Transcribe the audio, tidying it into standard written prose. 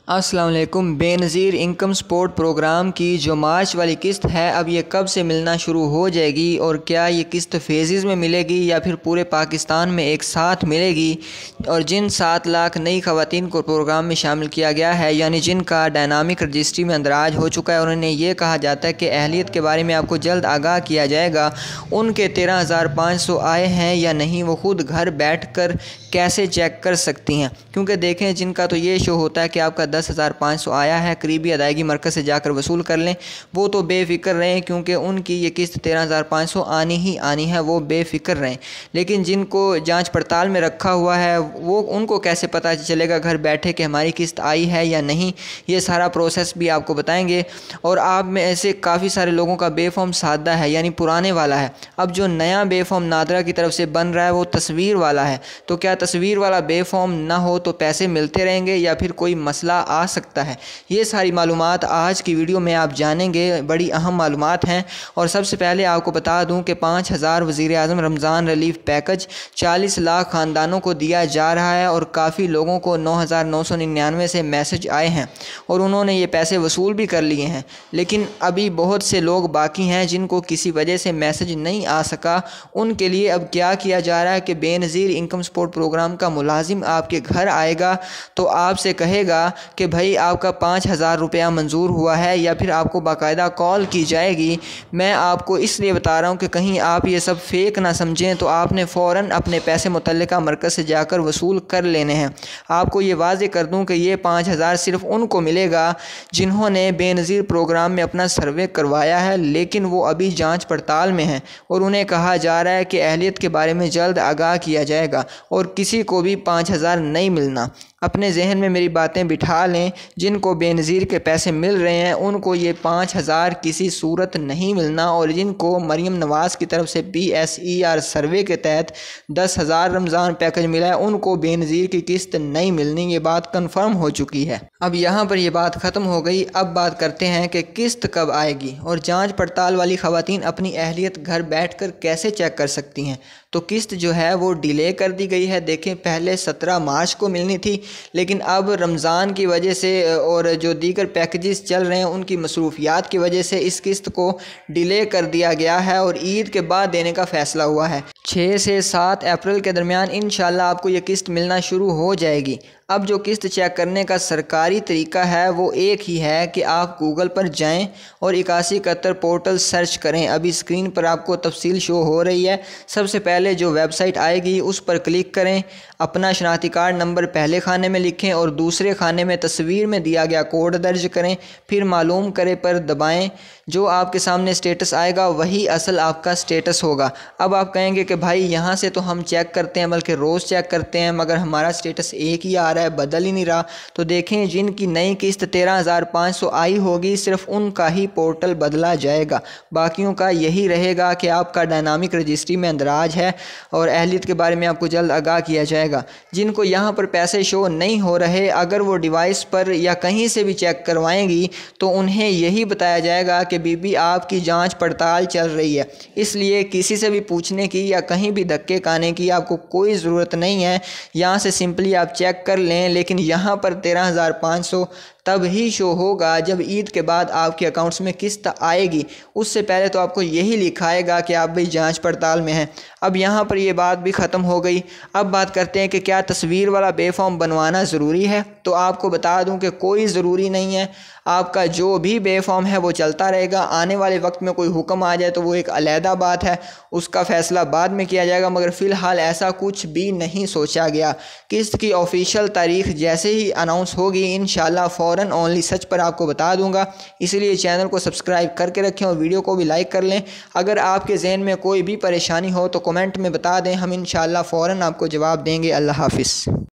अस्सलाम वालेकुम। Benazir income support programme की जो मार्च वाली किस्त है, अब ये कब से मिलना शुरू हो जाएगी और क्या ये किस्त फेजेज़ में मिलेगी या फिर पूरे पाकिस्तान में एक साथ मिलेगी। और जिन 7 लाख नई ख़वातीन को प्रोग्राम में शामिल किया गया है, यानी जिनका डायनामिक रजिस्ट्री में अंदराज हो चुका है और उन्हें ये कहा जाता है कि अहलियत के बारे में आपको जल्द आगाह किया जाएगा, उनके 13,500 आए हैं या नहीं वो ख़ुद घर बैठ कर कैसे चेक कर सकती हैं। क्योंकि देखें, जिनका तो ये शो होता है कि आपका 10,500 आया है, करीबी अदायगी मरकज़ से जाकर वसूल कर लें, वो तो बेफ़िक्र रहें क्योंकि उनकी ये किस्त 13,500 आनी ही आनी है, वो बेफ़िक्र रहें। लेकिन जिनको जांच पड़ताल में रखा हुआ है, वो उनको कैसे पता चलेगा घर बैठे कि हमारी किस्त आई है या नहीं। ये सारा प्रोसेस भी आपको बताएंगे। और आप में ऐसे काफ़ी सारे लोगों का बे फॉर्म सादा है, यानी पुराने वाला है। अब जो नया बे फॉर्म नादरा की तरफ से बन रहा है वो तस्वीर वाला है। तो क्या तस्वीर वाला बे फॉर्म ना हो तो पैसे मिलते रहेंगे या फिर कोई मसला आ सकता है। ये सारी मालूमात आज की वीडियो में आप जानेंगे। बड़ी अहम मालूमात हैं। और सबसे पहले आपको बता दूं कि 5,000 वज़ीर-ए-आज़म रमज़ान रिलीफ पैकेज 40 लाख ख़ानदानों को दिया जा रहा है और काफ़ी लोगों को 9,999 से मैसेज आए हैं और उन्होंने ये पैसे वसूल भी कर लिए हैं। लेकिन अभी बहुत से लोग बाकी हैं जिनको किसी वजह से मैसेज नहीं आ सका। उनके लिए अब क्या किया जा रहा है कि बेनज़ीर इनकम सपोर्ट प्रोग्राम का मुलाजिम आपके घर आएगा तो आपसे कहेगा कि भाई आपका 5,000 रुपया मंजूर हुआ है, या फिर आपको बाकायदा कॉल की जाएगी। मैं आपको इसलिए बता रहा हूँ कि कहीं आप ये सब फेक ना समझें, तो आपने फ़ौरन अपने पैसे मुतल्लिका मरकज़ से जाकर वसूल कर लेने हैं। आपको ये वाज़े कर दूँ कि ये 5,000 सिर्फ़ उनको मिलेगा जिन्होंने बेनज़ीर प्रोग्राम में अपना सर्वे करवाया है, लेकिन वो अभी जाँच पड़ताल में हैं और उन्हें कहा जा रहा है कि अहलियत के बारे में जल्द आगाह किया जाएगा और किसी को भी 5,000 नहीं मिलना। अपने जहन में मेरी बातें बिठा लें। जिनको बेनज़ीर के पैसे मिल रहे हैं उनको ये 5,000 किसी सूरत नहीं मिलना, और जिनको मरीम नवाज़ की तरफ से PSER सर्वे के तहत 10,000 रमज़ान पैकेज मिला है उनको बेनज़ीर की किस्त नहीं मिलनी। ये बात कन्फर्म हो चुकी है। अब यहाँ पर ये बात ख़त्म हो गई। अब बात करते हैं कि किस्त कब आएगी और जाँच पड़ताल वाली ख़वातीन अपनी अहलियत घर बैठ कर कैसे चेक कर सकती हैं। तो किस्त जो है वो डिले कर दी गई है। देखें, पहले 17 मार्च को मिलनी थी, लेकिन अब रमज़ान की वजह से और जो दीगर पैकेजेस चल रहे हैं उनकी मसरूफियात की वजह से इस किस्त को डिले कर दिया गया है और ईद के बाद देने का फ़ैसला हुआ है। 6 से 7 अप्रैल के दरमियान इंशाल्लाह आपको ये किस्त मिलना शुरू हो जाएगी। अब जो किस्त चेक करने का सरकारी तरीका है वो एक ही है कि आप गूगल पर जाएं और 8171 पोर्टल सर्च करें। अभी स्क्रीन पर आपको तफसील शो हो रही है। सबसे पहले जो वेबसाइट आएगी उस पर क्लिक करें, अपना शनाख्ती कार्ड नंबर पहले खाने में लिखें और दूसरे खाने में तस्वीर में दिया गया कोड दर्ज करें, फिर मालूम करे पर दबाएं। जो आपके सामने स्टेटस आएगा वही असल आपका स्टेटस होगा। अब आप कहेंगे कि भाई यहाँ से तो हम चेक करते हैं, बल्कि रोज़ चेक करते हैं, मगर हमारा स्टेटस एक ही आ रहा है, बदल ही नहीं रहा। तो देखें, जिनकी नई किस्त 13,500 आई होगी सिर्फ उनका ही पोर्टल बदला जाएगा, बाकियों का यही रहेगा कि आपका डायनामिक रजिस्ट्री में अंदराज है और अहलियत के बारे में आपको जल्द आगाह किया जाएगा। जिनको यहाँ पर पैसे शो नहीं हो रहे, अगर वो डिवाइस पर या कहीं से भी चेक करवाएंगी तो उन्हें यही बताया जाएगा कि बीबी आपकी जांच पड़ताल चल रही है, इसलिए किसी से भी पूछने की या कहीं भी धक्के खाने की आपको कोई ज़रूरत नहीं है। यहाँ से सिंपली आप चेक कर लें। लेकिन यहाँ पर 13,500 तब ही शो होगा जब ईद के बाद आपके अकाउंट्स में किस्त आएगी। उससे पहले तो आपको यही लिखाएगा कि आप भी जांच पड़ताल में हैं। अब यहाँ पर ये बात भी ख़त्म हो गई। अब बात करते हैं कि क्या तस्वीर वाला बे फॉर्म बनवाना ज़रूरी है। तो आपको बता दूं कि कोई ज़रूरी नहीं है। आपका जो भी बे फॉर्म है वो चलता रहेगा। आने वाले वक्त में कोई हुक्म आ जाए तो वो एक अलहदा बात है, उसका फ़ैसला बाद में किया जाएगा, मगर फ़िलहाल ऐसा कुछ भी नहीं सोचा गया। किस्त की ऑफिशियल तारीख जैसे ही अनाउंस होगी इंशाल्लाह फ़ौरन ओनली सच पर आपको बता दूंगा। इसलिए चैनल को सब्सक्राइब करके रखें और वीडियो को भी लाइक कर लें। अगर आपके जहन में कोई भी परेशानी हो तो कमेंट में बता दें, हम इंशाल्लाह फ़ौरन आपको जवाब देंगे। अल्लाह हाफ़िज़।